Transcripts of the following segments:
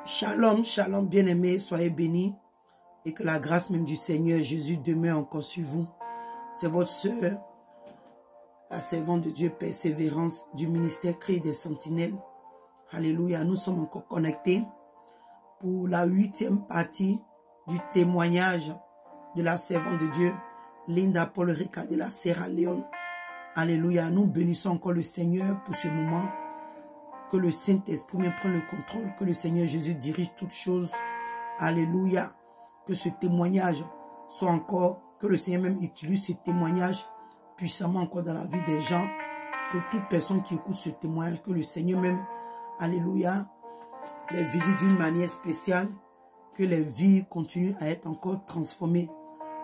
Shalom, shalom, bien-aimés, soyez bénis et que la grâce même du Seigneur Jésus demeure encore sur vous. C'est votre sœur, la servante de Dieu, Persévérance du ministère Cri des Sentinelles. Alléluia, nous sommes encore connectés pour la 8e partie du témoignage de la servante de Dieu, Linda Paul Rica de la Sierra Leone. Alléluia, nous bénissons encore le Seigneur pour ce moment. Que le Saint-Esprit prenne le contrôle, que le Seigneur Jésus dirige toutes choses. Alléluia. Que ce témoignage soit encore, que le Seigneur même utilise ce témoignage puissamment encore dans la vie des gens. Que toute personne qui écoute ce témoignage, que le Seigneur même, alléluia, les visite d'une manière spéciale. Que les vies continuent à être encore transformées.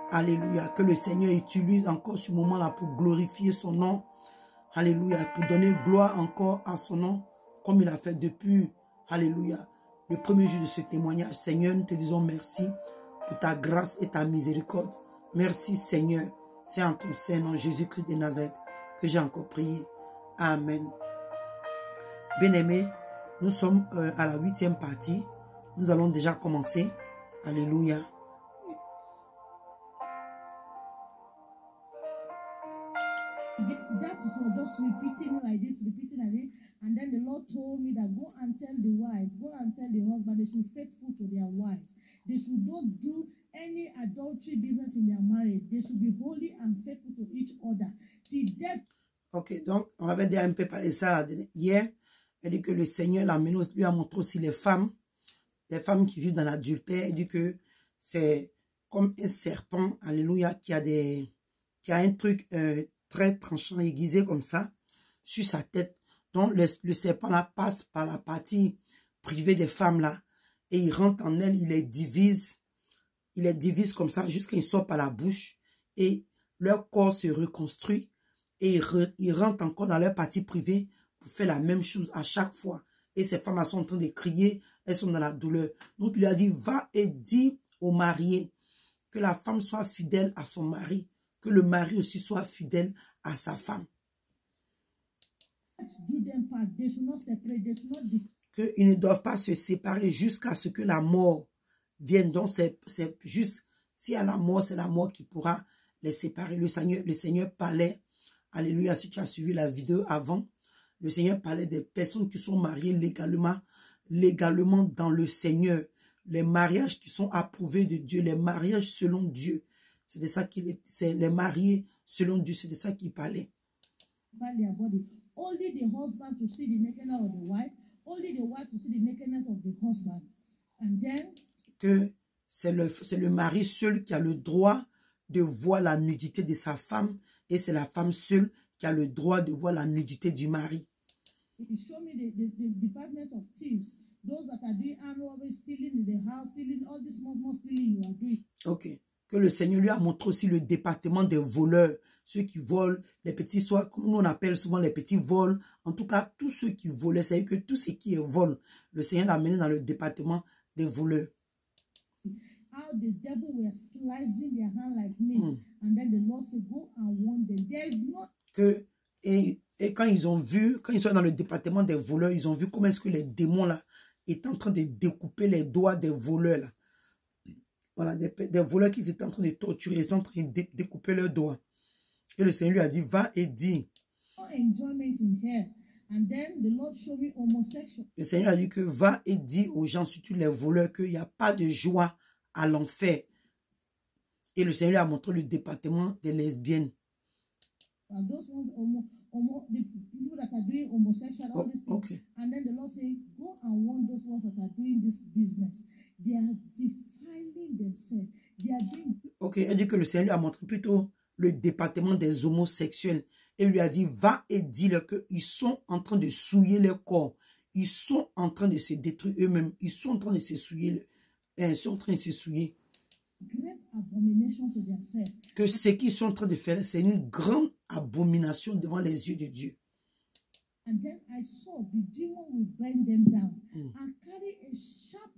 Alléluia. Que le Seigneur utilise encore ce moment-là pour glorifier son nom. Alléluia. Pour donner gloire encore à son nom. Comme il a fait depuis, alléluia, le premier jour de ce témoignage. Seigneur, nous te disons merci pour ta grâce et ta miséricorde. Merci Seigneur. C'est en ton Saint-Nom, Jésus-Christ de Nazareth, que j'ai encore prié. Amen. Bien-aimés, nous sommes à la 8e partie. Nous allons déjà commencer. Alléluia. That is what just repeating like this. And then the Lord told me that go and tell the wives, go and tell the husband they should be faithful to their wives. They should not do any adultery business in their marriage. They should be holy and faithful to each other. Till death. Ok, donc on avait déjà un peu parlé de ça hier. Elle dit que le Seigneur lui a montré aussi les femmes qui vivent dans l'adultère. Elle dit que c'est comme un serpent, alléluia, qui a un truc très tranchant, aiguisé comme ça, sur sa tête. Donc, le serpent là passe par la partie privée des femmes là. Et il rentre en elles, il les divise. Il les divise comme ça jusqu'à il sort par la bouche. Et leur corps se reconstruit. Et ils rentrent encore dans leur partie privée pour faire la même chose à chaque fois. Et ces femmes là sont en train de crier. Elles sont dans la douleur. Donc, il lui a dit, va et dis au marié que la femme soit fidèle à son mari. Que le mari aussi soit fidèle à sa femme. Qu'ils ne doivent pas se séparer jusqu'à ce que la mort vienne. Donc, c'est juste, s'il y a la mort, c'est la mort qui pourra les séparer. Le Seigneur parlait, alléluia, si tu as suivi la vidéo avant, le Seigneur parlait des personnes qui sont mariées légalement dans le Seigneur. Les mariages qui sont approuvés de Dieu, les mariages selon Dieu. C'est de ça c'est les mariés selon Dieu, c'est de ça qu'il parlait. Only the husband to see the nakedness of the wife, only the wife to see the nakedness of the husband. And then, que c'est le mari seul qui a le droit de voir la nudité de sa femme et c'est la femme seule qui a le droit de voir la nudité du mari. Show me the department of thieves, those that are doing armed robbery, stealing in the house, stealing all this small stealing you are doing. Okay. Que le Seigneur lui a montré aussi le département des voleurs, ceux qui volent, les petits soins, comme nous on appelle souvent les petits vols. En tout cas, tous ceux qui volaient, c'est-à-dire que tout ce qui est vol, le Seigneur l'a amené dans le département des voleurs. How the devil were slicing their hand like meat, and then the Lord said, go and warn them. There is no... Et quand ils sont dans le département des voleurs, ils ont vu comment est-ce que les démons là étaient en train de découper les doigts des voleurs là. Voilà, des voleurs qui étaient en train de torturer, ils sont en train de découper leurs doigts. Et le Seigneur lui a dit, va et dis. Le Seigneur a dit que va et dis aux gens, surtout les voleurs, qu'il n'y a pas de joie à l'enfer. Et le Seigneur lui a montré le département des lesbiennes. Okay. And then the Lord said, go and warn those ones that are doing this business. They are defiling themselves. They are doing... Ok, elle dit que le Seigneur lui a montré plutôt le département des homosexuels. Et lui a dit, va et dis-leur qu'ils sont en train de souiller leur corps. Ils sont en train de se détruire eux-mêmes. Ils sont en train de se souiller. Ils sont en train de se souiller. Que ce qu'ils sont en train de faire, c'est une grande abomination devant les yeux de Dieu. And then I saw the demon will bend them down and carry a sharp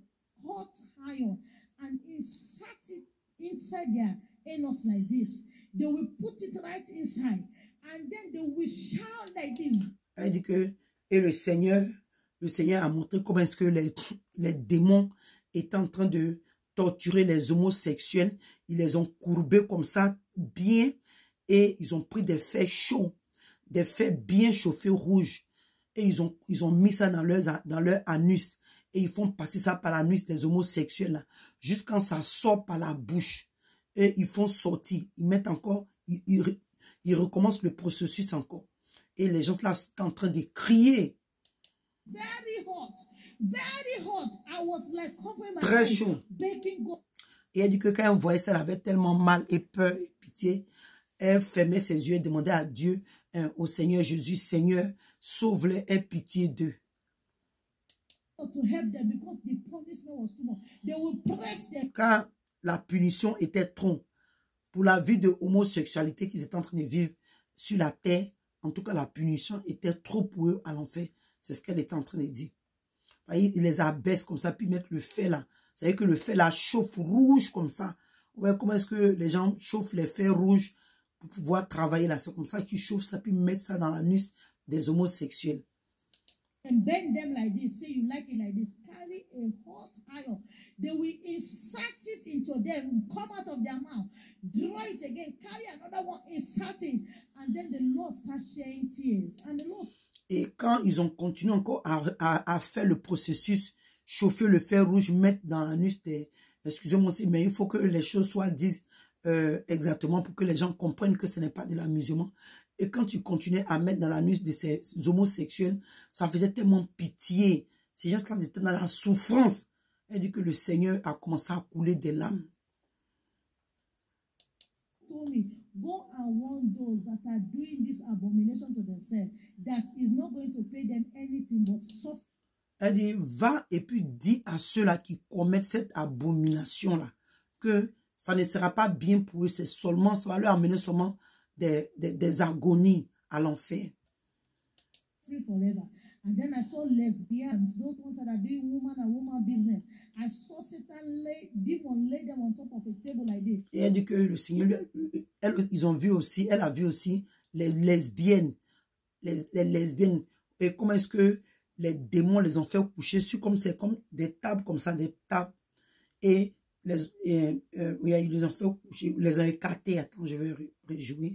hot iron and insert it inside their anus like this. They will put it right inside and then they will shout like this. Elle dit que et le Seigneur le Seigneur a montré comment est-ce que les démons étaient en train de torturer les homosexuels. Ils les ont courbés comme ça, bien, et ils ont pris des fers chauds, des fers bien chauffés rouges, et ils ont mis ça dans leur anus, et ils font passer ça par l'anus des homosexuels, jusqu'à quand ça sort par la bouche, et ils font sortir, ils mettent encore, ils recommencent le processus encore, et les gens là sont en train de crier. Very hot. Very hot. I was like covering my Très eyes, chaud. begging God. Et elle dit que quand elle voyait ça, elle avait tellement mal et peur et pitié. Elle fermait ses yeux et demandait à Dieu, au Seigneur Jésus, Seigneur, sauve-les, aie pitié d'eux. To help them because the punishment was too much. They will press them. Car la punition était trop pour la vie de homosexualité qu'ils étaient en train de vivre sur la terre. En tout cas, la punition était trop pour eux à l'enfer. C'est ce qu'elle était en train de dire. Il les abaisse comme ça, puis mettre le fer là. Vous savez que le fer là chauffe rouge comme ça. Ouais, comment est-ce que les gens chauffent les fers rouges pour pouvoir travailler là? C'est comme ça qu'ils chauffent ça, puis mettent ça dans l'anus des homosexuels. And bend them like this. Say you like it like this. Carry a hot iron. They will insert it into them. Come out of their mouth. Draw it again. Carry another one. Insert it. And then the Lord starts sharing tears. And the Lord. Et quand ils ont continué encore à faire le processus, chauffer le fer rouge, mettre dans l'anus des... Excusez-moi aussi, mais il faut que les choses soient dites exactement pour que les gens comprennent que ce n'est pas de l'amusement. Et quand tu continuais à mettre dans l'anus de ces homosexuels, ça faisait tellement pitié. Ces gens-là étaient dans la souffrance. Elle dit que le Seigneur a commencé à couler des larmes. Go and warn those that are doing this abomination to themselves, that is not going to pay them anything but suffer. Elle dit, va et puis dis à ceux-là qui commettent cette abomination-là que ça ne sera pas bien pour eux, c'est seulement, ça va leur amener seulement des agonies à l'enfer. Forever. And then I saw lesbians, those ones that are doing woman and woman business. I saw Satan lay them on top of a table like this. Et elle dit que le Seigneur, elle a vu aussi les lesbiennes. Les lesbiennes. Et comment est-ce que les démons les ont fait coucher sur c'est comme des tables comme ça, des tables. Et ils les ont fait coucher, les ont écartés. Attends, je vais réjouir.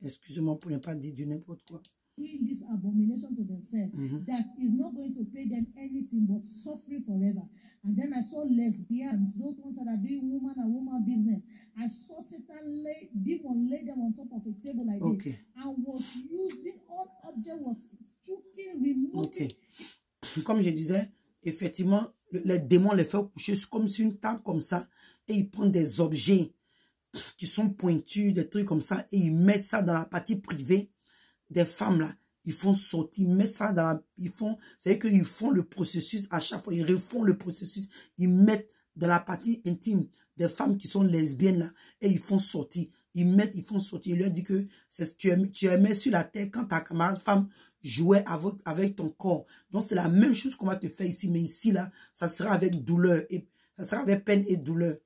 Excusez-moi pour ne pas dire du n'importe quoi. This abomination to themselves, that is not going to pay them anything but suffering forever. And then I saw lesbians, those ones that are doing woman and woman business. I saw Satan lay them on top of a table like this, and was using all objects, was choking, removing. Comme je disais, effectivement, les démons les font coucher comme sur une table comme ça, et ils prennent des objets qui sont pointus, des trucs comme ça, et ils mettent ça dans la partie privée des femmes là. Ils font sortir, ils mettent ça dans la... C'est-à-dire qu'ils font le processus à chaque fois, ils refont le processus, ils mettent dans la partie intime des femmes qui sont lesbiennes là, et ils font sortir. Ils font sortir. Il leur dit que tu aimais sur la terre quand ta camarade femme jouait avec ton corps. Donc c'est la même chose qu'on va te faire ici, mais ici là, ça sera avec douleur, et ça sera avec peine et douleur.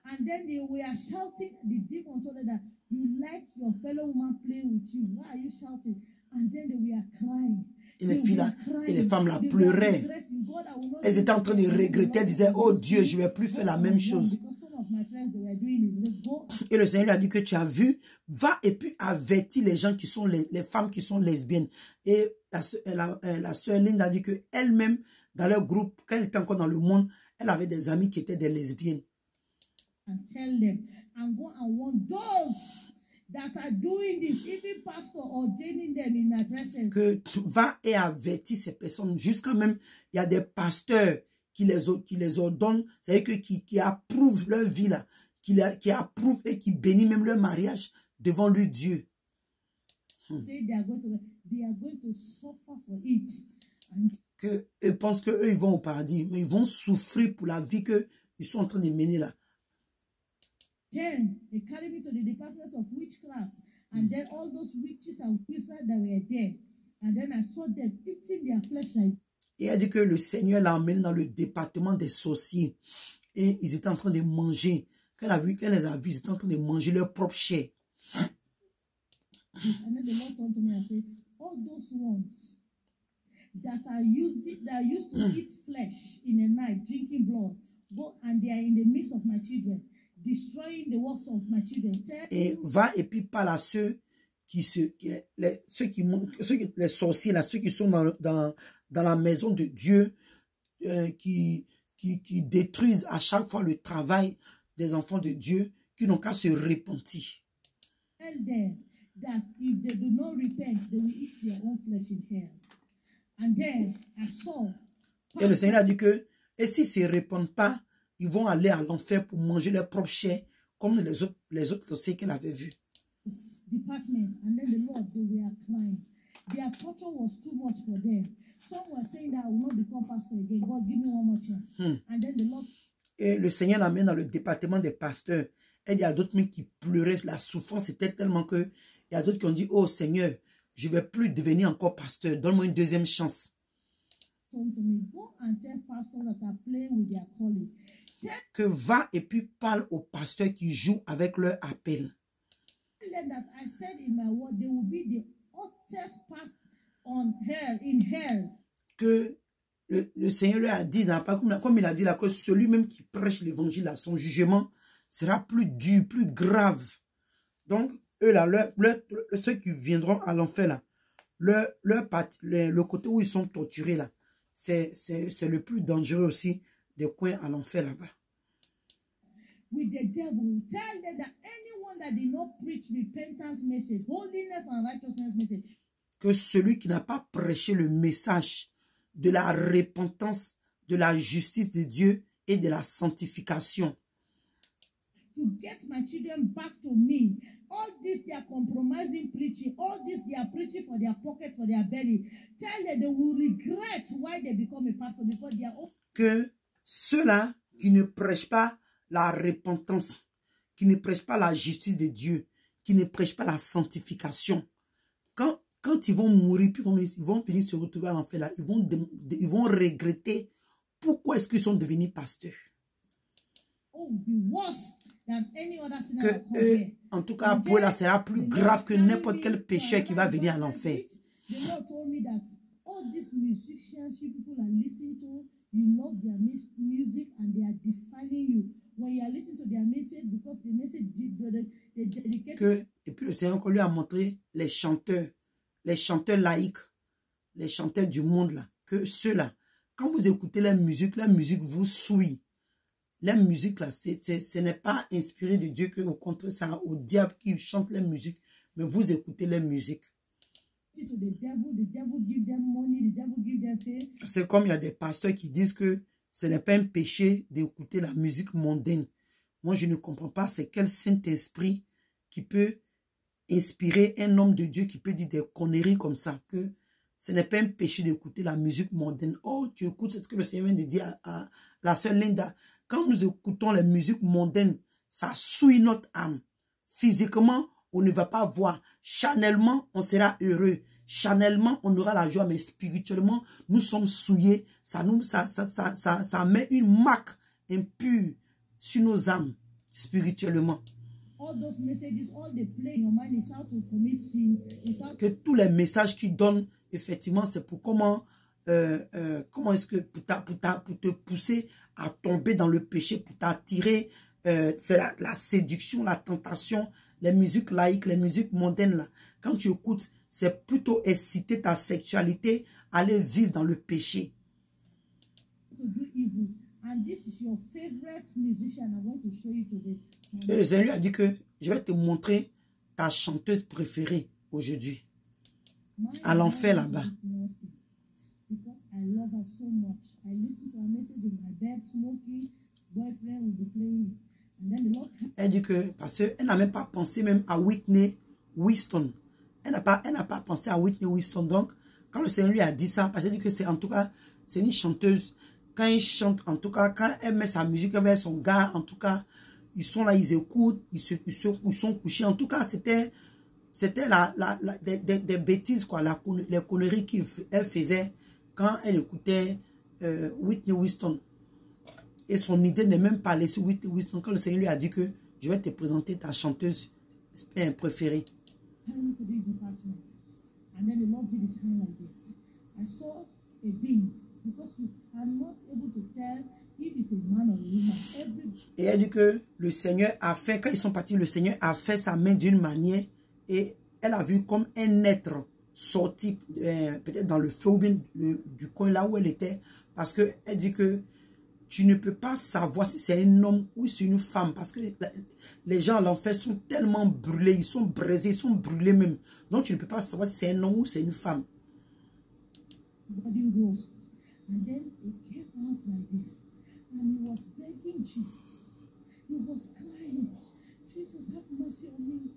And then they were shouting, the demon told them that you like your fellow woman playing with you. Why are you shouting? And then they were crying. Et les filles là, et les femmes là pleuraient. Elles étaient en train de regretter, elles disaient, oh Dieu, je ne vais plus faire la même chose. Et le Seigneur lui a dit que tu as vu, va et puis avertis les gens qui sont les femmes qui sont lesbiennes. Et la sœur Lynn a dit que elle-même, dans leur groupe, quand elle était encore dans le monde, elle avait des amis qui étaient des lesbiennes. And tell them, and go and warn those that are doing this, even pastor ordaining them in their presence. Que tu vas et avertis ces personnes, jusqu'à même, il y a des pasteurs qui les ordonnent, c'est-à-dire qui approuvent leur vie là, qui approuvent et qui bénissent même leur mariage devant le Dieu. Say they are going to suffer for it. Que eux pensent qu'eux ils vont au paradis, mais ils vont souffrir pour la vie qu'ils sont en train de mener là. Then they carried me to the department of witchcraft, and then all those witches and wizards that were there, and then I saw them eating their flesh like. Et elle dit que le Seigneur l'a emmené dans le département des sorciers, et ils étaient en train de manger. Qu'elle les a vus, ils étaient en train de manger leur propre chair. And then the Lord turned to me and said, all all those ones that are used to eat flesh in the night, drinking blood, go and they are in the midst of my children, destroying the works of my children. Et va et puis parle à ceux les sorciers là, ceux qui sont dans la maison de Dieu, qui détruisent à chaque fois le travail des enfants de Dieu, qui n'ont qu'à se repentir. Tell them that if they do not repent, they will eat their own flesh in hell. And then I saw. Et le Seigneur a dit que, et s'ils ne se répandent pas, ils vont aller à l'enfer pour manger leur propre chair, comme les autres sorciers qu'il avait vus. Department, and then the Lord, they were crying. Their torture was too much for them. Some were saying that I will not become pastor again. God, give me one more chance. And then the Lord. Et le Seigneur l'amène dans le département des pasteurs. Et il y a d'autres qui pleuraient. La souffrance était tellement que il y a d'autres qui ont dit, oh Seigneur, je ne vais plus devenir encore pasteur. Donne-moi une deuxième chance. Que va et puis parle aux pasteurs qui jouent avec leur appel. Que le Seigneur leur a dit, comme il a dit là, que celui même qui prêche l'évangile à son jugement sera plus dur, plus grave. Donc, eux là, ceux qui viendront à l'enfer là, le côté où ils sont torturés là, c'est le plus dangereux aussi des coins à l'enfer là-bas. With the devil, tell them that anyone that did not preach repentance message, holiness and righteousness message. Que celui qui n'a pas prêché le message de la repentance, de la justice de Dieu et de la sanctification. To get my children back to me. All this they are compromising preaching. All this they are preaching for their pocket, for their belly. Tell them they will regret why they become a pastor because they are. Que ceux-là qui ne prêchent pas la repentance, qui ne prêchent pas la justice de Dieu, qui ne prêchent pas la sanctification, quand ils vont mourir, puis ils vont venir se retrouver à l'enfer là, ils vont regretter pourquoi est-ce qu'ils sont devenus pasteurs. Que en tout cas, pour eux, là, sera plus grave que n'importe quel pécheur qui va venir à l'enfer. Et puis le Seigneur lui a montré les chanteurs laïcs, les chanteurs du monde là, que ceux-là, quand vous écoutez la musique vous souille. La musique là, ce n'est pas inspiré de Dieu, que au contraire, c'est au diable qui chante la musique, mais vous écoutez la musique. C'est comme il y a des pasteurs qui disent que ce n'est pas un péché d'écouter la musique mondaine. Moi, je ne comprends pas, c'est quel Saint-Esprit qui peut inspirer un homme de Dieu qui peut dire des conneries comme ça, que ce n'est pas un péché d'écouter la musique mondaine. Oh, tu écoutes, c'est ce que le Seigneur vient de dire à la sœur Linda. Quand nous écoutons la musique mondaine, ça souille notre âme. Physiquement, on ne va pas voir. Charnellement, on sera heureux. Charnellement, on aura la joie, mais spirituellement, nous sommes souillés. Ça met une marque impure sur nos âmes, spirituellement. Que tous les messages qu'ils donnent, effectivement, c'est pour comment est-ce que pour te pousser à tomber dans le péché, pour t'attirer, c'est la séduction, la tentation, les musiques laïques, les musiques mondaines là. Quand tu écoutes, c'est plutôt exciter ta sexualité, aller vivre dans le péché. Et le Seigneur lui a dit que je vais te montrer ta chanteuse préférée aujourd'hui. À l'enfer là-bas. Elle dit que, parce qu'elle n'a même pas pensé même à Whitney Houston. Elle n'a pas pensé à Whitney Houston. Donc, quand le Seigneur lui a dit ça, parce qu'elle dit que c'est en tout cas, c'est une chanteuse. Quand elle chante, en tout cas, quand elle met sa musique avec son gars, en tout cas, ils sont là, ils écoutent, ils sont couchés. En tout cas, c'était des bêtises, quoi, les conneries qu'elle faisait quand elle écoutait Whitney Houston. Et son idée n'est même pas laissée Whitney Houston. Quand le Seigneur lui a dit que je vais te présenter ta chanteuse préférée. And then the Lord did his hand like this. I saw a being, because you are not able to tell if it's a man or a woman. Et elle dit que le Seigneur a fait, quand ils sont partis, le Seigneur a fait sa main d'une manière et elle a vu comme un être sorti peut-être dans le feu ou bien du coin là où elle était. Parce qu'elle dit que tu ne peux pas savoir si c'est un homme ou si c'est une femme. Parce que les gens à l'enfer sont tellement brûlés, ils sont braisés, ils sont brûlés même. Donc tu ne peux pas savoir si c'est un homme ou c'est une femme. Body rose. And then it came out like this. And he was begging Jesus. He was crying. Jesus, have mercy on me.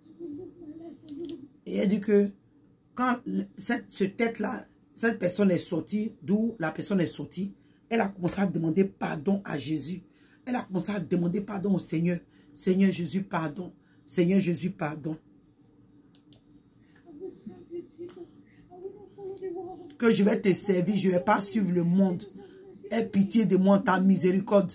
I will live my life for you. Et elle dit que quand cette tête-là, cette personne est sortie, d'où la personne est sortie, elle a commencé à demander pardon à Jésus. Elle a commencé à demander pardon au Seigneur. Seigneur Jésus, pardon. Seigneur Jésus, pardon. Que je vais te servir, je ne vais pas suivre le monde. Aie pitié de moi, ta miséricorde.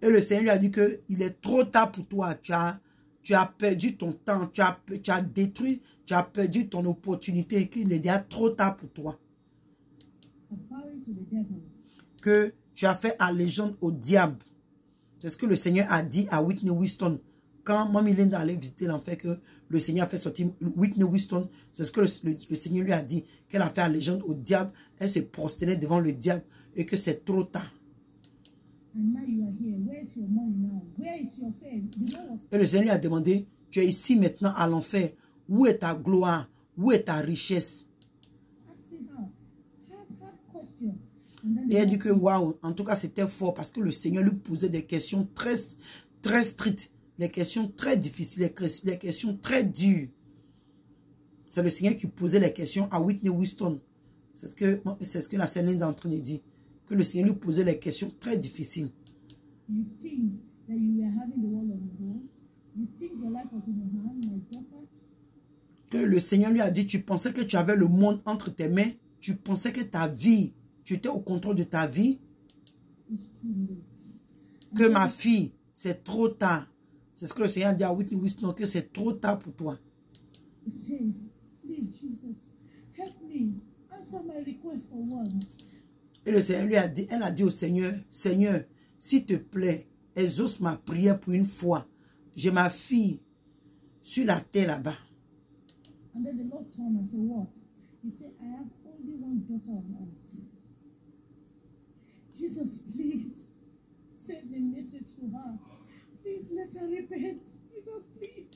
Et le Seigneur lui a dit qu'il est trop tard pour toi. Tu as perdu ton temps, tu as détruit, tu as perdu ton opportunité, qu'il est déjà trop tard pour toi. Que tu as fait allégeance au diable. C'est ce que le Seigneur a dit à Whitney Houston. Quand Mamie Linda allait visiter l'enfer, que le Seigneur a fait sortir Whitney Houston, c'est ce que le Seigneur lui a dit, qu'elle a fait allégeance au diable, elle se prosternait devant le diable et que c'est trop tard. Et le Seigneur lui a demandé, tu es ici maintenant à l'enfer, où est ta gloire, où est ta richesse? Et elle dit que waouh, en tout cas c'était fort parce que le Seigneur lui posait des questions très, très strictes, des questions très difficiles, des questions très dures. C'est le Seigneur qui posait les questions à Whitney Houston. C'est ce que la sœur Linda est en train de dire. Que le Seigneur lui posait les questions très difficiles. Que le Seigneur lui a dit, tu pensais que tu avais le monde entre tes mains, tu pensais que ta vie, tu étais au contrôle de ta vie. Que ma fille, c'est trop tard. C'est ce que le Seigneur a dit à Whitney Houston, que c'est trop tard pour toi. Et le Seigneur lui a dit, elle a dit au Seigneur, Seigneur, s'il te plaît, exauce ma prière pour une fois. J'ai ma fille sur la terre là-bas. And then the Lord told me, I said, what? He said, I have only one daughter on earth. Jesus, please send a message to her. Please let her repent. Jesus, please.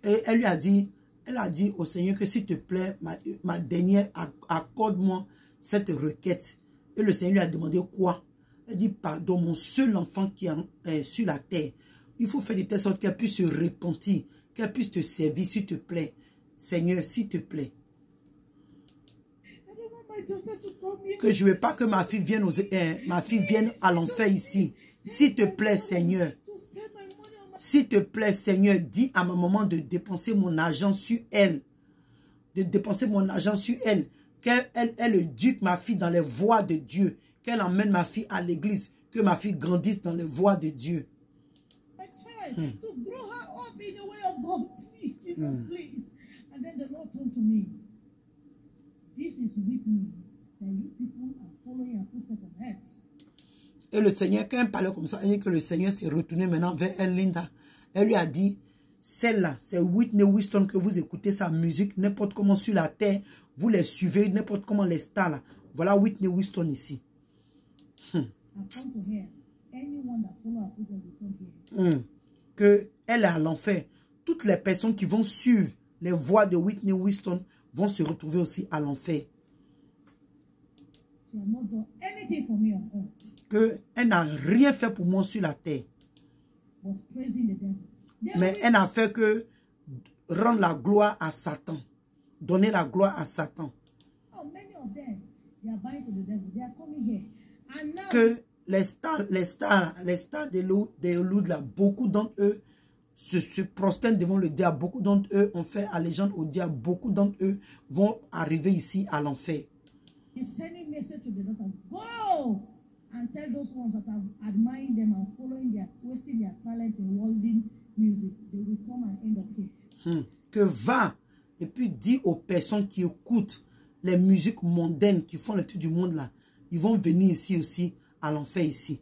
Et elle a dit au Seigneur que s'il te plaît, ma dernière, accorde-moi cette requête. Et le Seigneur lui a demandé quoi? Elle dit, pardon, mon seul enfant qui est sur la terre. Il faut faire de telle sorte qu'elle puisse se repentir, qu'elle puisse te servir, s'il te plaît. Seigneur, s'il te plaît. Que je ne veux pas que ma fille vienne à l'enfer ici. S'il te plaît, Seigneur. S'il te plaît, Seigneur, dis à ma maman de dépenser mon argent sur elle. De dépenser mon argent sur elle. Qu'elle éduque ma fille dans les voies de Dieu. Qu'elle emmène ma fille à l'église. Que ma fille grandisse dans les voies de Dieu. And then the Lord told to me, this is with me, that you people are following our footsteps on earth. Et le Seigneur, quand elle parlait comme ça, elle dit que le Seigneur s'est retourné maintenant vers elle, Linda. Elle lui a dit, celle-là, c'est Whitney Houston que vous écoutez sa musique, n'importe comment sur la terre, vous les suivez, n'importe comment les stars là. Voilà Whitney Houston ici. Que elle est à l'enfer. Toutes les personnes qui vont suivre les voix de Whitney Houston vont se retrouver aussi à l'enfer. Elle n'a rien fait pour moi sur la terre. Mais elle n'a fait que rendre la gloire à Satan. Donner la gloire à Satan. Que les stars de Hollywood, là, beaucoup d'entre eux se prosternent devant le diable. Beaucoup d'entre eux ont fait allégeance au diable. Beaucoup d'entre eux vont arriver ici à l'enfer. And tell those ones that are admiring them and following their, wasting their talent in worldly music, they will come and end up here. Que va et puis dis aux personnes qui écoutent les musiques mondaines qui font le tour du monde là, ils vont venir ici aussi, à l'enfer ici.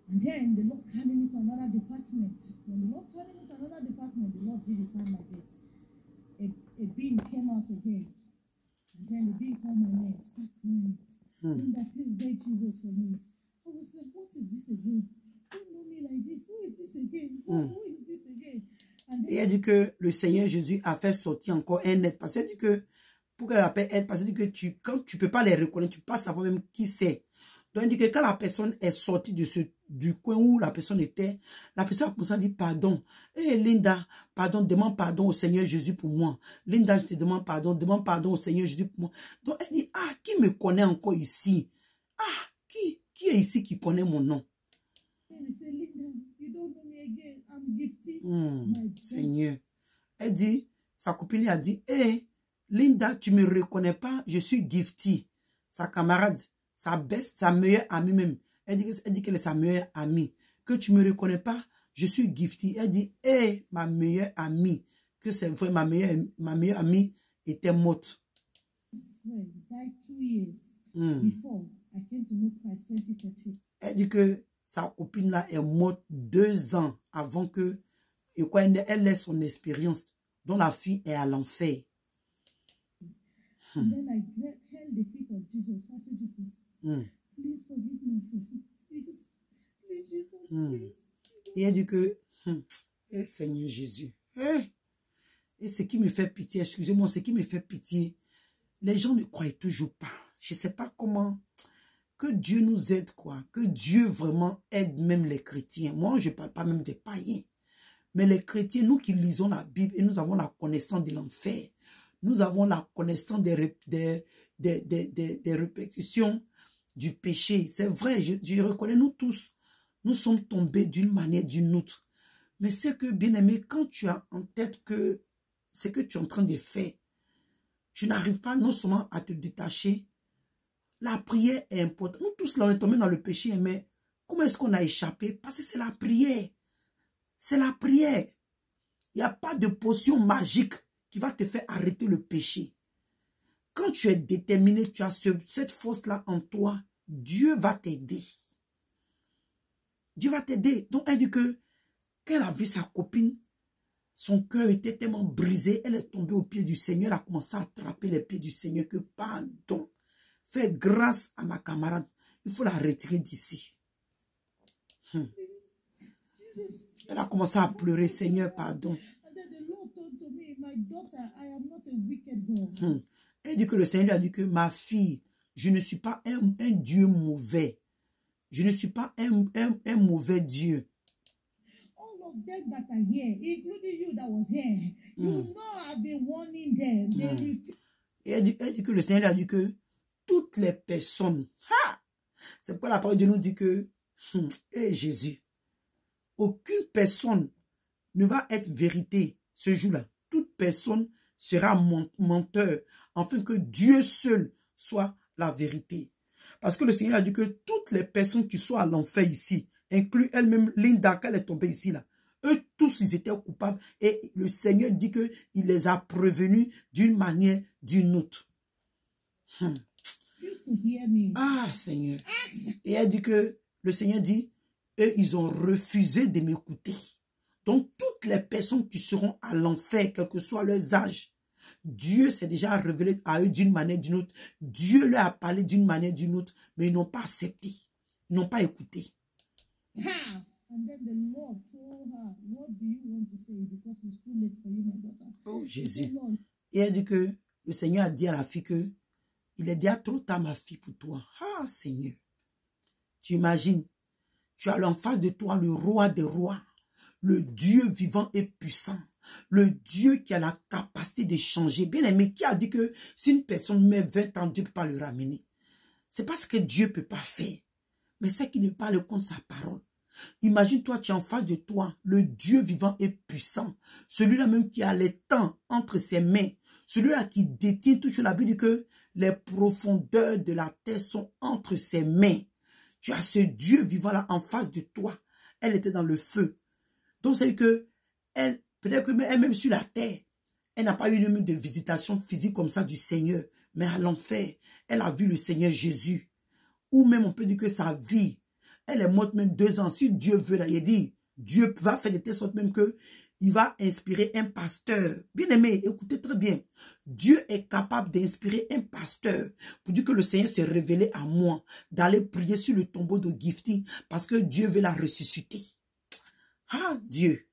And then the Lord carried me to another department. When the Lord carried me to another department, the Lord did his hand like this. A being came out again. And then the being called my name, start crying. Linda, please beg Jesus for me. I was like, what is this again? Who know me like this? Who is this again? Who is this again? And then, Et elle dit que le Seigneur Jésus a fait sortir encore un être. Parce qu'elle dit que, pour qu'elle appelle être, parce qu'elle dit que quand tu ne peux pas les reconnaître, tu ne peux pas savoir même qui c'est. Donc elle dit que quand la personne est sortie du coin où la personne était, la personne a commencé à dire pardon. Hey Linda, pardon, demande pardon au Seigneur Jésus pour moi. Linda, je te demande pardon au Seigneur Jésus pour moi. Donc elle dit, ah, qui me connaît encore ici? Ah, qui est ici qui connaît mon nom? he said, Linda, you don't know me again. I'm gifted. Seigneur. Elle dit, sa copine a dit, hey, Linda, tu ne me reconnais pas, je suis Gifty. Sa camarade, sa meilleure amie même. Elle dit qu'elle est sa meilleure amie. Que tu ne me reconnais pas, je suis Gifty. Elle dit, hey, ma meilleure amie. Que c'est vrai, ma meilleure amie était morte. Died 2 years before I came to know Christ 2013. Elle dit que sa copine là est morte 2 ans avant que, et quoi, elle ait son expérience, dont la fille est à l'enfer. And then I held the feet of Jesus. I said, Jesus, please forgive me. Please, Jesus, please. Et elle dit que, Seigneur Jésus, et ce qui me fait pitié, excusez-moi, ce qui me fait pitié, les gens ne croient toujours pas. Je ne sais pas comment, que Dieu nous aide, quoi. Que Dieu vraiment aide même les chrétiens. Moi, je ne parle pas même des païens. Mais les chrétiens, nous qui lisons la Bible et nous avons la connaissance de l'enfer, nous avons la connaissance des répétitions du péché. C'est vrai, je reconnais, nous tous, nous sommes tombés d'une manière ou d'une autre. Mais c'est que, bien aimé, quand tu as en tête que ce que tu es en train de faire, tu n'arrives pas non seulement à te détacher, la prière est importante. Nous tous, là, on est tombés dans le péché, mais comment est-ce qu'on a échappé? Parce que c'est la prière. C'est la prière. Il n'y a pas de potion magique qui va te faire arrêter le péché. Quand tu es déterminé, tu as cette force-là en toi, Dieu va t'aider. Dieu va t'aider. Donc, elle dit que quand elle a vu sa copine, son cœur était tellement brisé, elle est tombée aux pieds du Seigneur, elle a commencé à attraper les pieds du Seigneur, que pardon, fais grâce à ma camarade, il faut la retirer d'ici. Elle a commencé à pleurer, Seigneur, pardon. Elle dit que le Seigneur a dit que ma fille, je ne suis pas un Dieu mauvais. Je ne suis pas un mauvais Dieu. All of them that are here, including you that was here, you know I've been warning them. Et elle dit que le Seigneur a dit que toutes les personnes, c'est pourquoi la parole de Dieu nous dit que, Jésus, aucune personne ne va être vérité ce jour-là. Toute personne sera menteur, afin que Dieu seul soit la vérité. Parce que le Seigneur a dit que toutes les personnes qui sont à l'enfer ici, inclus elle-même Linda, qu'elle est tombée ici, là, eux tous, ils étaient coupables. Et le Seigneur dit qu'il les a prévenus d'une manière, d'une autre. Ah, Seigneur. Et elle dit que, le Seigneur dit, eux, ils ont refusé de m'écouter. Donc, toutes les personnes qui seront à l'enfer, quel que soit leur âge, Dieu s'est déjà révélé à eux d'une manière ou d'une autre. Dieu leur a parlé d'une manière ou d'une autre, mais ils n'ont pas accepté. Ils n'ont pas écouté. Oh, Jésus. Et elle dit que le Seigneur a dit à la fille que il est déjà trop tard, ma fille, pour toi. Ah, Seigneur. Tu imagines, tu as en face de toi le roi des rois, le Dieu vivant et puissant, le Dieu qui a la capacité de changer. Bien aimé, qui a dit que si une personne met 20 ans, Dieu ne peut pas le ramener. C'est pas ce que Dieu ne peut pas faire, mais c'est qu'il ne parle contre sa parole. Imagine-toi, tu es en face de toi, le Dieu vivant et puissant, celui-là même qui a les temps entre ses mains, celui-là qui détient toujours la Bible dit que les profondeurs de la terre sont entre ses mains. Tu as ce Dieu vivant là en face de toi. Elle était dans le feu. Donc c'est que elle Peut-être que même sur la terre, elle n'a pas eu une de visitation physique comme ça du Seigneur. Mais à l'enfer, elle a vu le Seigneur Jésus. Ou même on peut dire que sa vie, elle est morte même 2 ans. Si Dieu veut, là, il dit, Dieu va faire de telle sorte même que il va inspirer un pasteur. Bien aimé, écoutez très bien. Dieu est capable d'inspirer un pasteur pour dire que le Seigneur s'est révélé à moi, d'aller prier sur le tombeau de Gifty parce que Dieu veut la ressusciter. Ah, Dieu.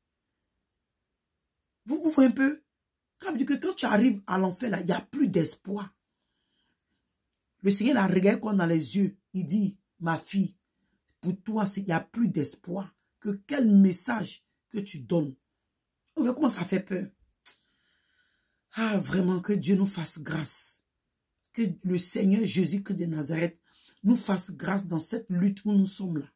Vous voyez un peu? Quand tu arrives à l'enfer, là, il n'y a plus d'espoir. Le Seigneur la regarde comme dans les yeux. Il dit, ma fille, pour toi, il n'y a plus d'espoir. Que quel message que tu donnes? On voit comment ça fait peur. Ah, vraiment, que Dieu nous fasse grâce. Que le Seigneur Jésus-Christ de Nazareth nous fasse grâce dans cette lutte où nous sommes là.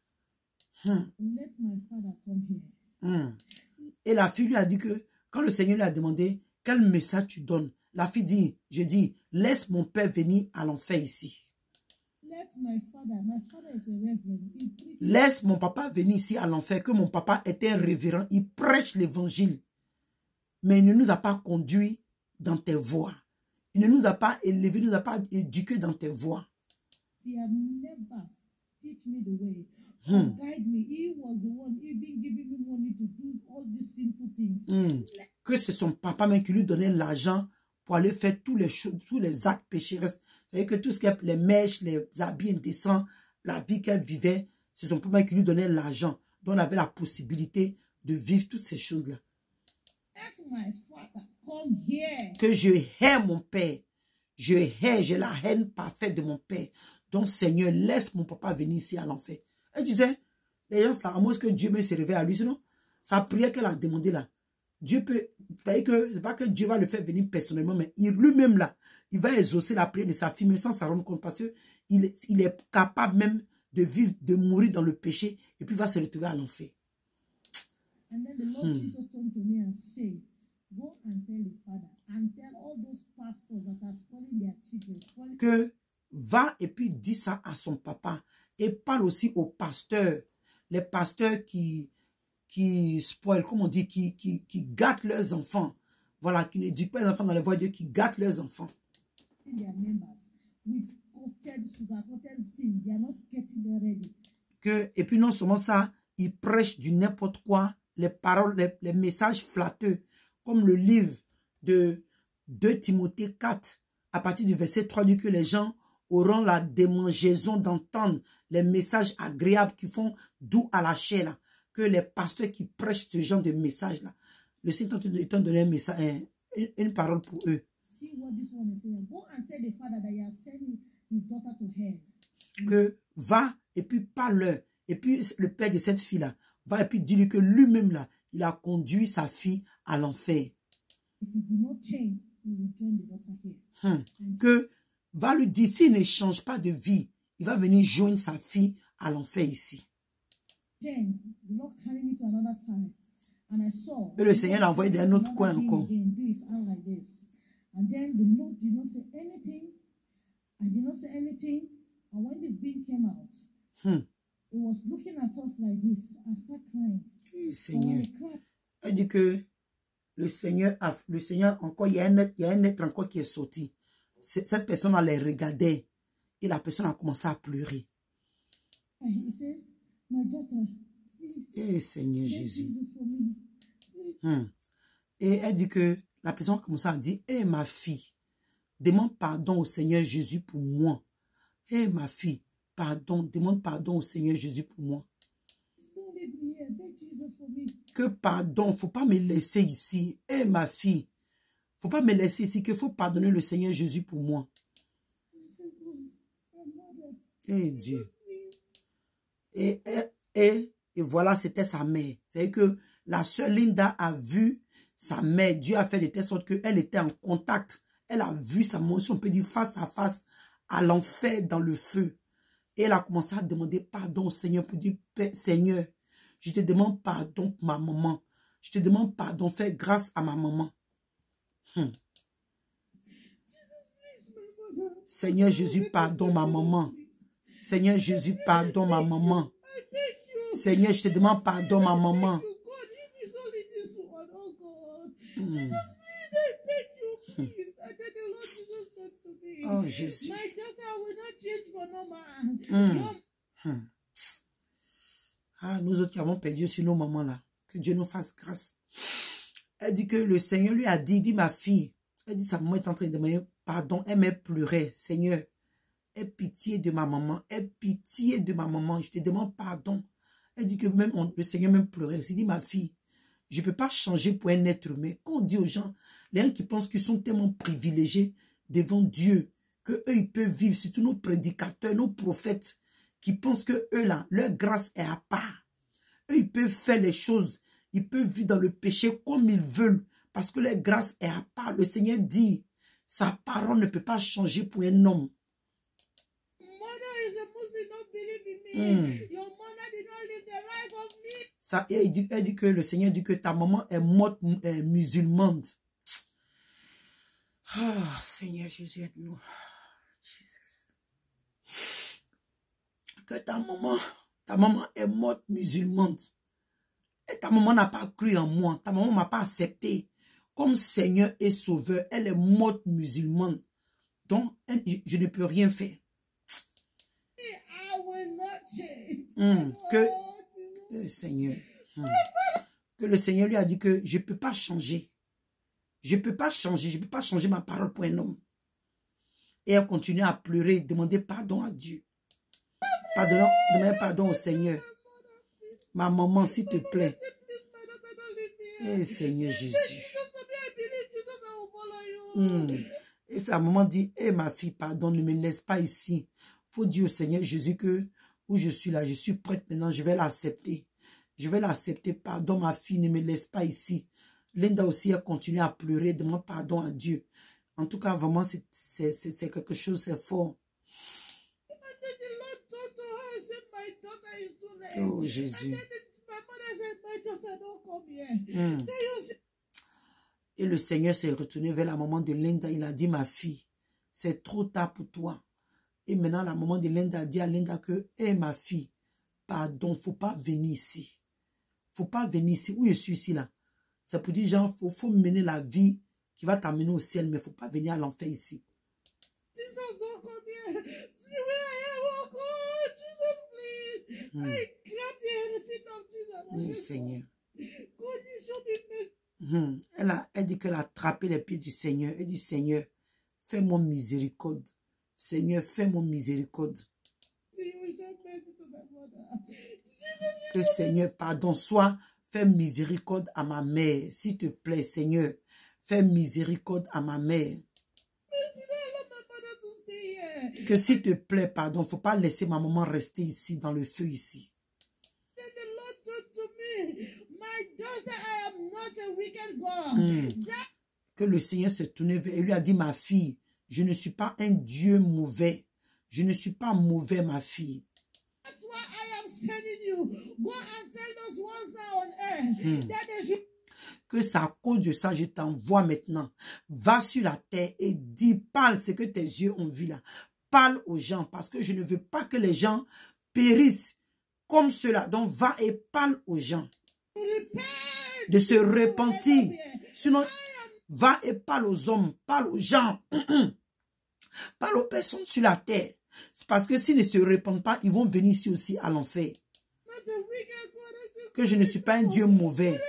Et la fille lui a dit que, quand le Seigneur lui a demandé, quel message tu donnes? La fille dit, je dis, laisse mon père venir à l'enfer ici. Laisse mon papa venir ici à l'enfer, que mon papa était révérend, il prêche l'évangile. Mais il ne nous a pas conduits dans tes voies. Il ne nous a pas élevés, il ne nous a pas éduqués dans tes voies. Que c'est son papa même qui lui donnait l'argent pour aller faire tous les actes pécheresques. C'est-à-dire que tout ce qu'elle, les mèches, les habits indécents, la vie qu'elle vivait, c'est son papa qui lui donnait l'argent. Donc on avait la possibilité de vivre toutes ces choses-là. Que je hais mon père. J'ai la haine parfaite de mon père. Donc Seigneur, laisse mon papa venir ici à l'enfer. Elle disait, les gens là, à moins que Dieu me se réveille à lui, sinon, sa prière qu'elle a demandé là, Dieu peut, c'est pas que Dieu va le faire venir personnellement, mais lui-même là, il va exaucer la prière de sa fille, mais sans s'en rendre compte, parce qu'il est capable même de vivre, de mourir dans le péché, et puis il va se retrouver à l'enfer. And then the Lord Jesus turned to me and said, go and tell the father, and tell all those pastors that are spoiling their children. Que va et puis dis ça à son papa, et parle aussi aux pasteurs, les pasteurs qui spoilent, comme on dit, qui gâtent leurs enfants. Voilà, qui n'éduquent pas les enfants dans les voies de Dieu, qui gâtent leurs enfants. Que, et puis non seulement ça, ils prêchent du n'importe quoi, les paroles, les messages flatteux, comme le livre de 2 Timothée 4, à partir du verset 3, dit que les gens auront la démangeaison d'entendre les messages agréables qui font doux à la chair, là. Que les pasteurs qui prêchent ce genre de messages-là, le Seigneur est en donné un message, une parole pour eux. Que va et puis parle-leur. Et puis le père de cette fille-là va et puis dis-lui que lui-même là, il a conduit sa fille à l'enfer. Que va lui dire, s'il ne change pas de vie, il va venir joindre sa fille à l'enfer ici. Et le Seigneur l'a envoyé d'un autre coin encore. Seigneur. Elle dit que le Seigneur encore, il y a un être encore qui est sorti. Cette personne, elle les regardait et la personne a commencé à pleurer. Eh Seigneur Jésus. Et elle dit que la personne a commencé à dire, eh ma fille, demande pardon au Seigneur Jésus pour moi. Eh ma fille, pardon, demande pardon au Seigneur Jésus pour moi. Que pardon, faut pas me laisser ici. Eh ma fille, faut pas me laisser ici, qu'il faut pardonner le Seigneur Jésus pour moi. Eh Dieu. Et voilà, c'était sa mère. C'est-à-dire que la sœur Linda a vu sa mère. Dieu a fait de telle sorte qu'elle était en contact. Elle a vu sa mère, on peut dire face à face, à l'enfer, dans le feu. Et elle a commencé à demander pardon au Seigneur pour dire, Seigneur, je te demande pardon pour ma maman. Je te demande pardon, fais grâce à ma maman. Seigneur Jésus, pardon ma maman. Seigneur Jésus, pardon ma maman. Seigneur, je te demande pardon ma maman. Jesus, please, I beg you, please. And then the Lord Jesus said to me, Oh, Jésus. my daughter will not change for no man. Ah, nous autres qui avons perdu sur nos mamans là, que Dieu nous fasse grâce. Elle dit que le Seigneur lui a dit, ma fille, elle dit sa maman est en train de demander pardon, elle m'a pleuré, Seigneur, aie pitié de ma maman, aie pitié de ma maman, je te demande pardon. Elle dit que même le Seigneur même pleurait aussi, dit ma fille, je ne peux pas changer pour un être humain. Quand on dit aux gens, les gens qui pensent qu'ils sont tellement privilégiés devant Dieu, qu'eux ils peuvent vivre, surtout nos prédicateurs, nos prophètes, qui pensent que eux là, leur grâce est à part. Eux ils peuvent faire les choses, ils peuvent vivre dans le péché comme ils veulent, parce que leur grâce est à part. Le Seigneur dit, sa parole ne peut pas changer pour un homme. Ça, elle dit que le Seigneur dit que ta maman est morte musulmane. Ah, Seigneur Jésus, aide-nous. Que ta maman est morte musulmane. Et ta maman n'a pas cru en moi. Ta maman ne m'a pas accepté comme Seigneur et Sauveur. Elle est morte musulmane. Donc, je ne peux rien faire. Que le Seigneur, que le Seigneur lui a dit que je ne peux pas changer. Je ne peux pas changer. Je ne peux pas changer ma parole pour un homme. Et elle continue à pleurer, demander pardon à Dieu. Demander pardon au Seigneur. Ma maman, s'il te plaît. Eh, Seigneur Jésus. Et sa maman dit, eh ma fille, pardon, ne me laisse pas ici. Faut dire au Seigneur Jésus que où je suis là, je suis prête maintenant, je vais l'accepter. Je vais l'accepter, pardon ma fille, ne me laisse pas ici. Linda aussi a continué à pleurer, demande pardon à Dieu. En tout cas, vraiment, c'est quelque chose, c'est fort. Oh Jésus. Et le Seigneur s'est retourné vers la maman de Linda. Il a dit, ma fille, c'est trop tard pour toi. Et maintenant, la maman de Linda a dit à Linda que, hé ma fille, pardon, faut pas venir ici. Faut pas venir ici. Où je suis ici là? C'est pour dire, genre, faut mener la vie qui va t'amener au ciel, mais faut pas venir à l'enfer ici. Oui, Seigneur. Elle dit qu'elle a attrapé les pieds du Seigneur. Elle dit, Seigneur, fais-moi miséricorde. Seigneur, fais-moi miséricorde. Que Seigneur, pardon, soit, fais miséricorde à ma mère. S'il te plaît, Seigneur, fais miséricorde à ma mère. Que s'il te plaît, pardon, il ne faut pas laisser ma maman rester ici, dans le feu ici. Que le Seigneur se tourne vers elle et lui a dit, ma fille, je ne suis pas un Dieu mauvais. Je ne suis pas mauvais, ma fille. Que c'est à cause de ça, je t'envoie maintenant. Va sur la terre et dis, parle ce que tes yeux ont vu là. Parle aux gens parce que je ne veux pas que les gens périssent comme cela. Donc va et parle aux gens. De se repentir. Sinon, va et parle aux hommes, parle aux gens. Parle aux personnes sur la terre. C'est parce que s'ils ne se répandent pas, ils vont venir ici aussi à l'enfer. Que je ne suis pas un Dieu mauvais.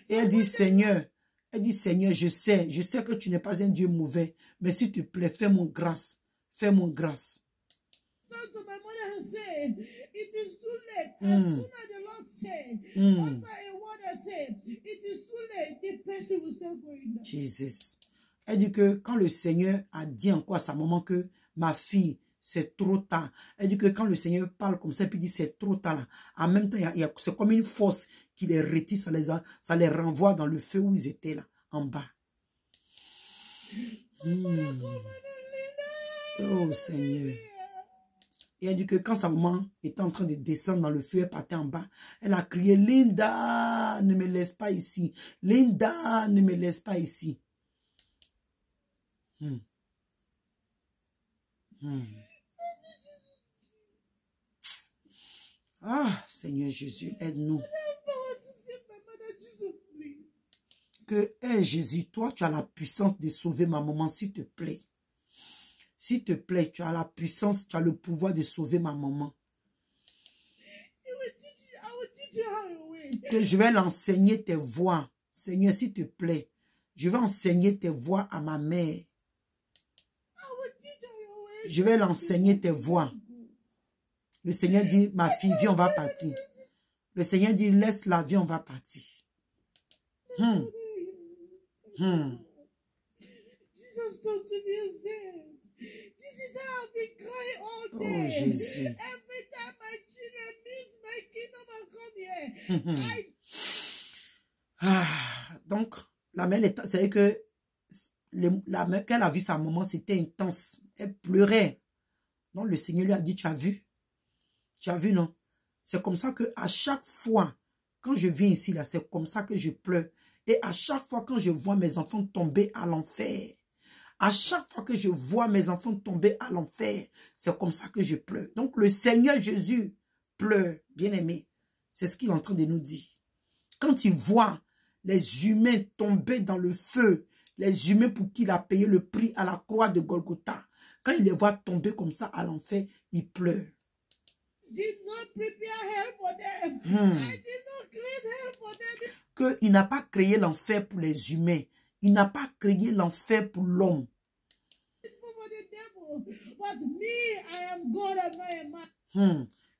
Et elle dit, Seigneur, je sais que tu n'es pas un Dieu mauvais, mais s'il te plaît, fais-moi grâce. Fais-moi grâce. Jesus. Elle dit que quand le Seigneur a dit encore à sa maman que ma fille, c'est trop tard. Elle dit que quand le Seigneur parle comme ça, puis dit c'est trop tard. Là. En même temps, c'est comme une force qui les retire, ça les renvoie dans le feu où ils étaient là, en bas. Oh Seigneur. Et elle dit que quand sa maman était en train de descendre dans le feu, elle partait en bas. Elle a crié, Linda, ne me laisse pas ici. Linda, ne me laisse pas ici. Ah, Seigneur Jésus, aide-nous. que, hey Jésus, toi, tu as la puissance de sauver ma maman, s'il te plaît. S'il te plaît, tu as la puissance, tu as le pouvoir de sauver ma maman. Que je vais l'enseigner tes voies. Seigneur, s'il te plaît, je vais enseigner tes voies à ma mère. Je vais l'enseigner tes voies. Le Seigneur dit, ma fille, viens, on va partir. Le Seigneur dit, laisse la vie, on va partir. Oh Jésus. Donc, la mère, c'est que la mère, quand elle a vu sa maman, c'était intense. Elle pleurait. Donc, le Seigneur lui a dit, tu as vu? Tu as vu, non? C'est comme ça que à chaque fois, quand je viens ici, là, c'est comme ça que je pleure. Et à chaque fois, quand je vois mes enfants tomber à l'enfer, à chaque fois que je vois mes enfants tomber à l'enfer, c'est comme ça que je pleure. Donc, le Seigneur Jésus pleure, bien-aimé. C'est ce qu'il est en train de nous dire. Quand il voit les humains tomber dans le feu, les humains pour qui il a payé le prix à la croix de Golgotha, quand il les voit tomber comme ça à l'enfer, il pleure. Qu'il n'a pas créé l'enfer pour les humains. Il n'a pas créé l'enfer pour l'homme.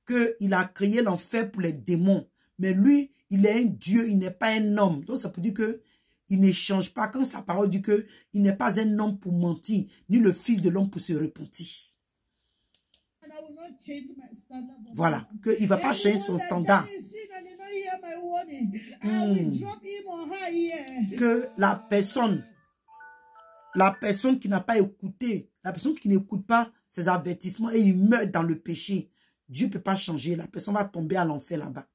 Qu'il a créé l'enfer pour les démons. Mais lui, il est un Dieu, il n'est pas un homme. Donc ça peut dire que il ne change pas. Quand sa parole dit que il n'est pas un homme pour mentir, ni le fils de l'homme pour se repentir. Voilà, qu'il ne va pas changer son standard. Que la personne qui n'a pas écouté, la personne qui n'écoute pas ses avertissements et il meurt dans le péché, Dieu ne peut pas changer. La personne va tomber à l'enfer là-bas.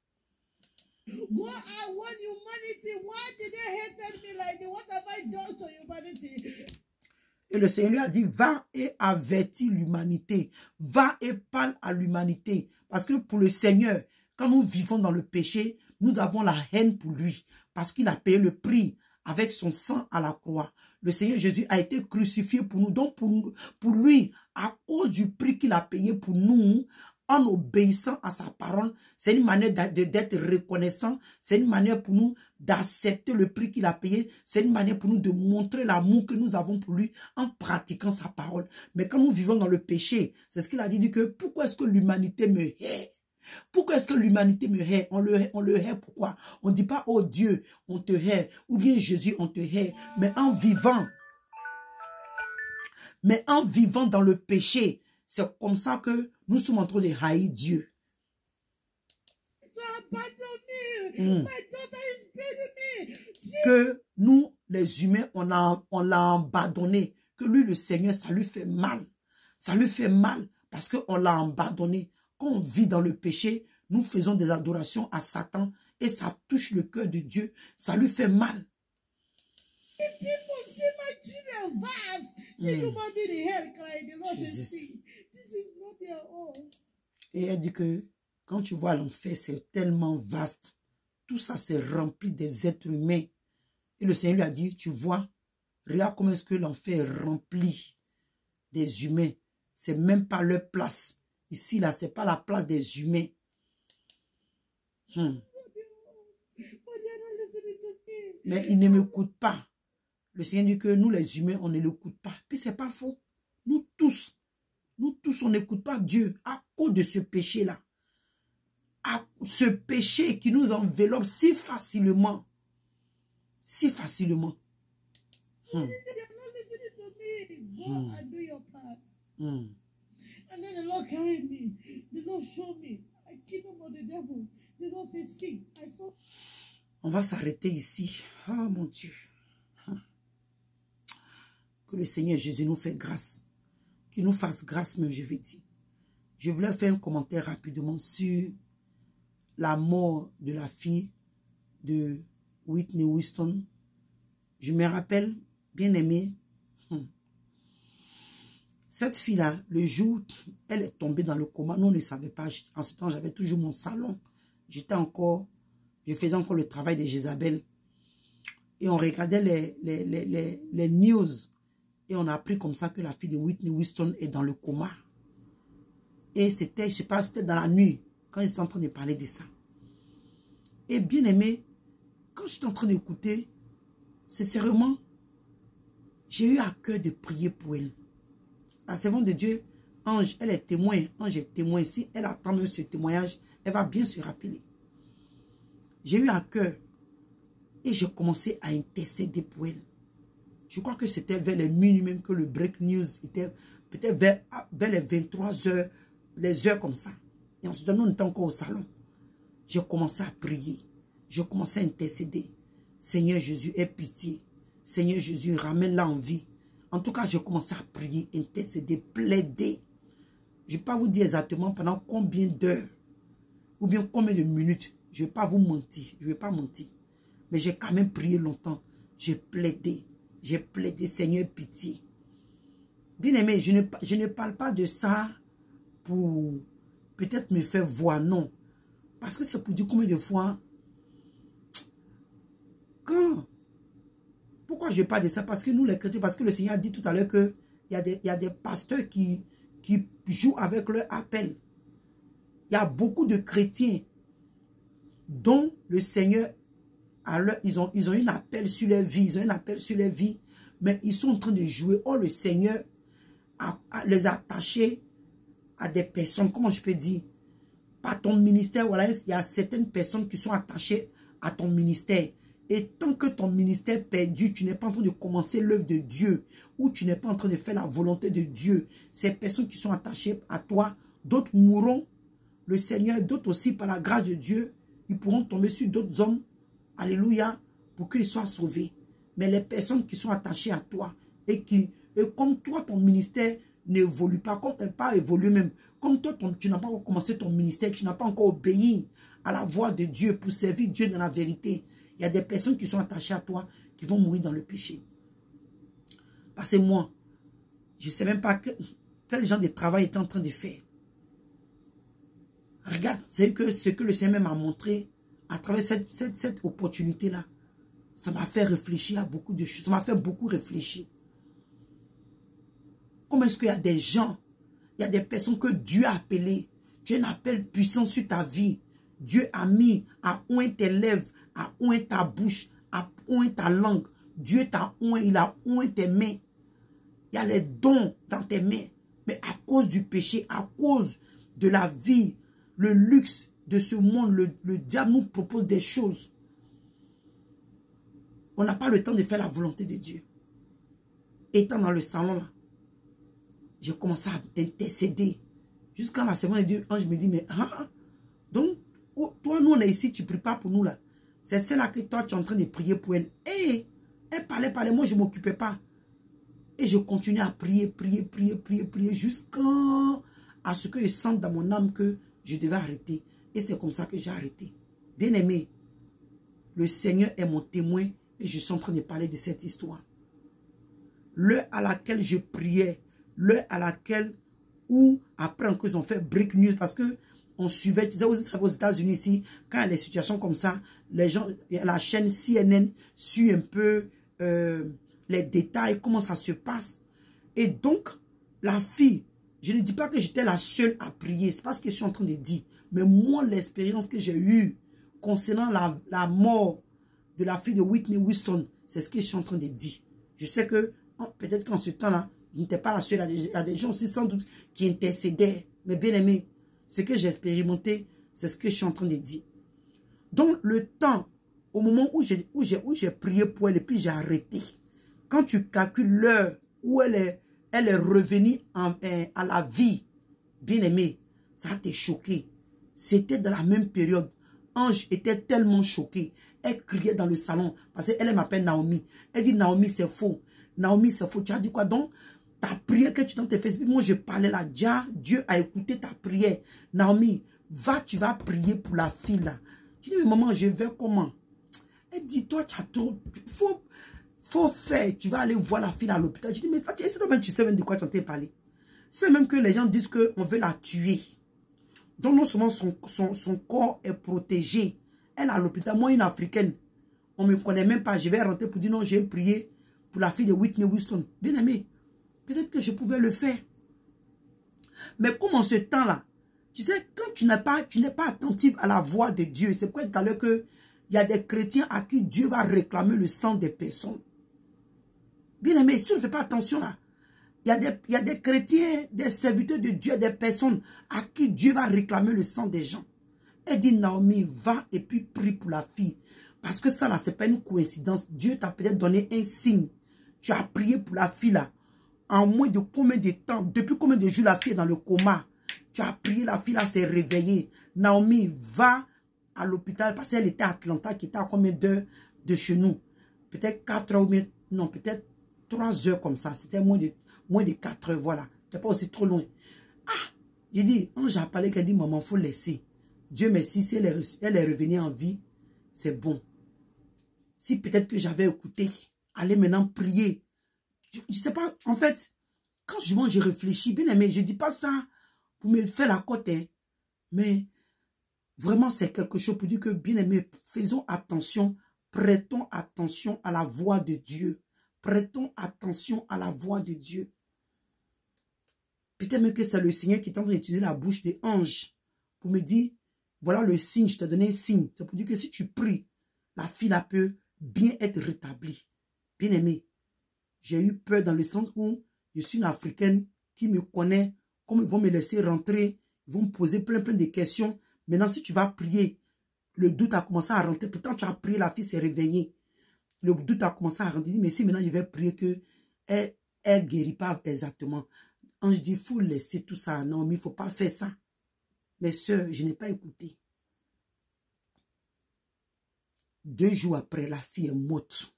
Et le Seigneur lui a dit, va et avertis l'humanité. Va et parle à l'humanité. Parce que pour le Seigneur, quand nous vivons dans le péché, nous avons la haine pour lui. Parce qu'il a payé le prix avec son sang à la croix. Le Seigneur Jésus a été crucifié pour nous. Donc pour lui, à cause du prix qu'il a payé pour nous, en obéissant à sa parole, c'est une manière d'être reconnaissant, c'est une manière pour nous d'accepter le prix qu'il a payé, c'est une manière pour nous de montrer l'amour que nous avons pour lui en pratiquant sa parole. Mais quand nous vivons dans le péché, c'est ce qu'il a dit que pourquoi est-ce que l'humanité me hait? Pourquoi est-ce que l'humanité me hait? On le hait pourquoi? On ne dit pas, oh Dieu, on te hait, ou bien Jésus, on te hait, mais en vivant dans le péché, c'est comme ça que nous sommes en train de haïr Dieu. Que nous, les humains, on l'a abandonné. Que lui, le Seigneur, ça lui fait mal. Ça lui fait mal parce qu'on l'a abandonné. Quand on vit dans le péché, nous faisons des adorations à Satan et ça touche le cœur de Dieu. Ça lui fait mal. Et elle dit que quand tu vois l'enfer, c'est tellement vaste. Tout ça, c'est rempli des êtres humains. Et le Seigneur lui a dit, tu vois, regarde comment est-ce que l'enfer est rempli des humains. C'est même pas leur place. Ici, là, c'est pas la place des humains. Mais il ne m'écoute pas. Le Seigneur dit que nous, les humains, on ne l'écoute pas. Puis c'est pas faux. Nous tous, on n'écoute pas Dieu à cause de ce péché-là. À ce péché qui nous enveloppe si facilement. Si facilement. And then the Lord carried me. The Lord showed me a kingdom of the devil. The Lord said, see, I saw. On va s'arrêter ici. Oh mon Dieu. Que le Seigneur Jésus nous fait grâce. Qu'il nous fasse grâce, même je vais dire. Je voulais faire un commentaire rapidement sur la mort de la fille de Whitney Houston. Je me rappelle, bien aimé, cette fille-là, le jour où elle est tombée dans le coma, nous on ne savait pas. En ce temps, j'avais toujours mon salon. Je faisais encore le travail de Jézabel. Et on regardait les news. Et on a appris comme ça que la fille de Whitney Houston est dans le coma. Et c'était, je sais pas, c'était dans la nuit, quand j'étais en train de parler de ça. Et bien aimé, quand j'étais en train d'écouter, sincèrement, j'ai eu à cœur de prier pour elle. La servante de Dieu, Ange, elle est témoin. Ange est témoin. Si elle attend même ce témoignage, elle va bien se rappeler. J'ai eu à cœur et j'ai commencé à intercéder pour elle. Je crois que c'était vers les minuit même que le break news était, peut-être vers les 23 heures, les heures comme ça. Et en ce moment, on était encore au salon. J'ai commencé à prier. J'ai commencé à intercéder. Seigneur Jésus, aie pitié. Seigneur Jésus, ramène-la en vie. En tout cas, j'ai commencé à prier, intercéder, plaider. Je ne vais pas vous dire exactement pendant combien d'heures ou bien combien de minutes. Je ne vais pas vous mentir. Je ne vais pas mentir. Mais j'ai quand même prié longtemps. J'ai plaidé. J'ai plaidé, Seigneur, pitié. Bien aimé, je ne parle pas de ça pour peut-être me faire voir, non. Parce que c'est pour dire combien de fois. Pourquoi je parle de ça? Parce que nous les chrétiens, parce que le Seigneur a dit tout à l'heure qu'il y a des pasteurs qui jouent avec leur appel. Il y a beaucoup de chrétiens dont le Seigneur, ils ont un appel sur leur vie, ils ont un appel sur leur vie, mais ils sont en train de jouer. Or, le Seigneur les a attachés à des personnes, comment je peux dire, par ton ministère. Voilà, il y a certaines personnes qui sont attachées à ton ministère. Et tant que ton ministère est perdu, tu n'es pas en train de commencer l'œuvre de Dieu, ou tu n'es pas en train de faire la volonté de Dieu, ces personnes qui sont attachées à toi, d'autres mourront, le Seigneur, d'autres aussi par la grâce de Dieu, ils pourront tomber sur d'autres hommes, alléluia, pour qu'ils soient sauvés. Mais les personnes qui sont attachées à toi, et comme toi, ton ministère n'évolue pas, comme pas évolué même, comme toi, tu n'as pas encore commencé ton ministère, tu n'as pas encore obéi à la voix de Dieu pour servir Dieu dans la vérité. Il y a des personnes qui sont attachées à toi, qui vont mourir dans le péché. Parce que moi, je ne sais même pas quel genre de travail était en train de faire. Regarde, c'est que ce que le Seigneur m'a montré à travers cette opportunité-là, ça m'a fait réfléchir à beaucoup de choses. Ça m'a fait beaucoup réfléchir. Comment est-ce qu'il y a des gens, il y a des personnes que Dieu a appelées. Tu as un appel puissant sur ta vie. Dieu a mis à oint tes lèvres, à oint ta bouche, à oint ta langue. Dieu t'a oint, il a oint tes mains. Il y a les dons dans tes mains. Mais à cause du péché, à cause de la vie, le luxe de ce monde, le diable nous propose des choses. On n'a pas le temps de faire la volonté de Dieu. Étant dans le salon là, j'ai commencé à intercéder. Jusqu'à la semaine de Dieu, je me dis, mais donc, toi, nous, on est ici, tu ne pries pas pour nous là. C'est celle-là que toi, tu es en train de prier pour elle. Et elle parlait, moi, je ne m'occupais pas. Et je continuais à prier, jusqu'à ce que je sente dans mon âme que je devais arrêter. Et c'est comme ça que j'ai arrêté. Bien aimé, le Seigneur est mon témoin et je suis en train de parler de cette histoire. L'heure à laquelle je priais, l'heure à laquelle, ou après qu'ils ont fait break news, parce que on suivait, tu sais, aux États-Unis ici, quand il y a des situations comme ça, les gens, la chaîne CNN suit un peu les détails, comment ça se passe. Et donc, la fille, je ne dis pas que j'étais la seule à prier, c'est pas ce que je suis en train de dire. Mais moi, l'expérience que j'ai eue concernant la mort de la fille de Whitney Houston, c'est ce que je suis en train de dire. Je sais que peut-être qu'en ce temps-là, je n'étais pas la seule. Il y a des gens aussi sans doute qui intercédaient. Mais bien aimé, ce que j'ai expérimenté, c'est ce que je suis en train de dire. Donc le temps, au moment où j'ai prié pour elle et puis j'ai arrêté. Quand tu calcules l'heure où elle est revenue à la vie, bien aimé, ça t'a choqué. C'était dans la même période. Ange était tellement choquée. Elle criait dans le salon parce qu'elle m'appelle Naomi. Elle dit, Naomi, c'est faux. Naomi, c'est faux. Tu as dit quoi donc? Ta prière que tu dans tes Facebook, moi je parlais là. Dieu a écouté ta prière. Naomi, tu vas prier pour la fille là. Je dis, mais maman, je vais comment? Elle dit, toi, tu as trop. Faut faire. Tu vas aller voir la fille à l'hôpital. Je dis, mais tu sais même de quoi tu entends parler. C'est même que les gens disent qu'on veut la tuer. Donc non seulement son corps est protégé. Elle est à l'hôpital. Moi, une Africaine. On ne me connaît même pas. Je vais rentrer pour dire non, j'ai prié pour la fille de Whitney Houston. Bien aimé, peut-être que je pouvais le faire. Mais comme en ce temps-là, tu sais, quand tu n'es pas attentif à la voix de Dieu, c'est pourquoi tout à l'heure qu'il y a des chrétiens à qui Dieu va réclamer le sang des personnes. Bien aimé, si tu ne fais pas attention là, il y a des chrétiens, des serviteurs de Dieu, des personnes à qui Dieu va réclamer le sang des gens. Elle dit, Naomi, va et puis prie pour la fille. Parce que ça là, ce n'est pas une coïncidence. Dieu t'a peut-être donné un signe. Tu as prié pour la fille là. En moins de combien de temps, depuis combien de jours la fille est dans le coma. Tu as prié, la fille là s'est réveillée. Naomi, va à l'hôpital parce qu'elle était à Atlanta, qui était à combien d'heures de chez nous. Peut-être 4 heures, non, peut-être 3 heures comme ça. C'était moins de 4 heures, voilà. C'était pas aussi trop loin. Ah, j'ai dit, ange a parlé, qu'elle dit, maman, il faut laisser. Dieu merci, si elle est revenue en vie, c'est bon. Si peut-être que j'avais écouté, allez maintenant prier. Je ne sais pas, en fait, quand je mange, je réfléchis, bien aimé, je ne dis pas ça pour me faire la côte, hein, mais vraiment c'est quelque chose pour dire que, bien aimé, faisons attention, prêtons attention à la voix de Dieu. Prêtons attention à la voix de Dieu. Peut-être même que c'est le Seigneur qui est en train d'utiliser la bouche des anges pour me dire, voilà le signe, je t'ai donné un signe. C'est pour dire que si tu pries, la fille là peut bien être rétablie. Bien aimé, j'ai eu peur dans le sens où je suis une Africaine qui me connaît, comme ils vont me laisser rentrer, ils vont me poser plein de questions. Maintenant, si tu vas prier, le doute a commencé à rentrer. Pourtant, tu as prié, la fille s'est réveillée. Le doute a commencé à rentrer. Mais si maintenant je vais prier que elle ne guérit pas exactement. Ange dit, il faut laisser tout ça. Non, mais il ne faut pas faire ça. Mes soeurs, je n'ai pas écouté. 2 jours après, la fille est morte.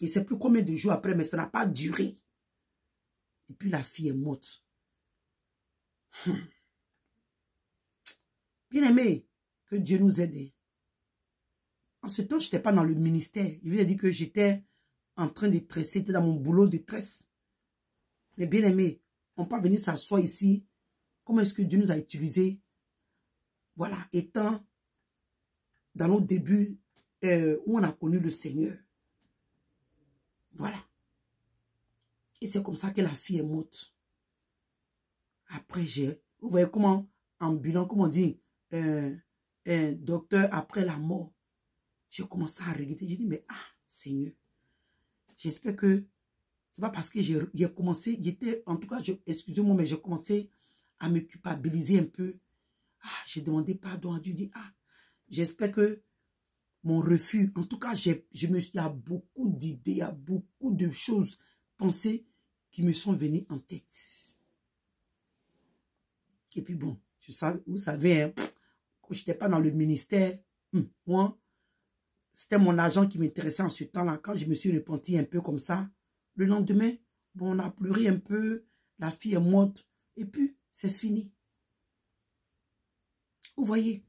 Je ne sais plus combien de jours après, mais ça n'a pas duré. Et puis la fille est morte. Bien aimé, que Dieu nous aide. En ce temps, je n'étais pas dans le ministère. Je vous ai dit que j'étais en train de tresser, j'étais dans mon boulot de tresse. Mais bien aimé, on peut venir s'asseoir ici. Comment est-ce que Dieu nous a utilisés? Voilà, étant dans nos débuts où on a connu le Seigneur. Voilà. Et c'est comme ça que la fille est morte. Après, vous voyez comment, ambulant, comme on dit, docteur après la mort. J'ai commencé à regretter. J'ai dit, mais Seigneur, j'espère que c'est pas parce que j'ai commencé, en tout cas, excusez-moi, mais j'ai commencé à me culpabiliser un peu. J'ai demandé pardon à Dieu. Dit, j'espère que mon refus, en tout cas, il y a beaucoup d'idées, il y a beaucoup de choses, pensées qui me sont venues en tête. Et puis bon, vous savez, hein, quand je n'étais pas dans le ministère, moi, c'était mon agent qui m'intéressait en ce temps-là. Quand je me suis repenti un peu comme ça, le lendemain, bon, on a pleuré un peu, la fille est morte, et puis c'est fini. Vous voyez?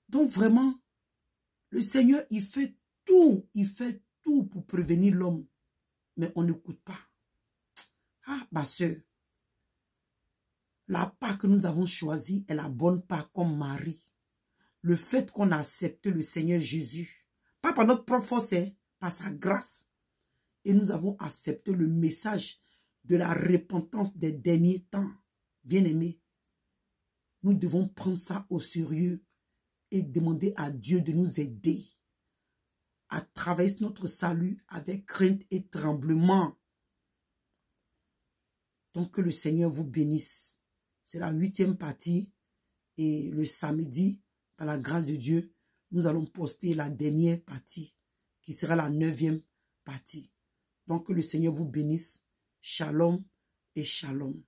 Donc vraiment, le Seigneur, il fait tout pour prévenir l'homme, mais on n'écoute pas. Ma soeur, la part que nous avons choisie est la bonne part comme Marie. Le fait qu'on a accepté le Seigneur Jésus, pas par notre propre force, par sa grâce. Et nous avons accepté le message de la repentance des derniers temps. Bien-aimés, nous devons prendre ça au sérieux et demander à Dieu de nous aider à travailler notre salut avec crainte et tremblement. Donc que le Seigneur vous bénisse. C'est la 8e partie et le samedi, dans la grâce de Dieu, nous allons poster la dernière partie qui sera la 9e partie. Donc que le Seigneur vous bénisse. Shalom et shalom.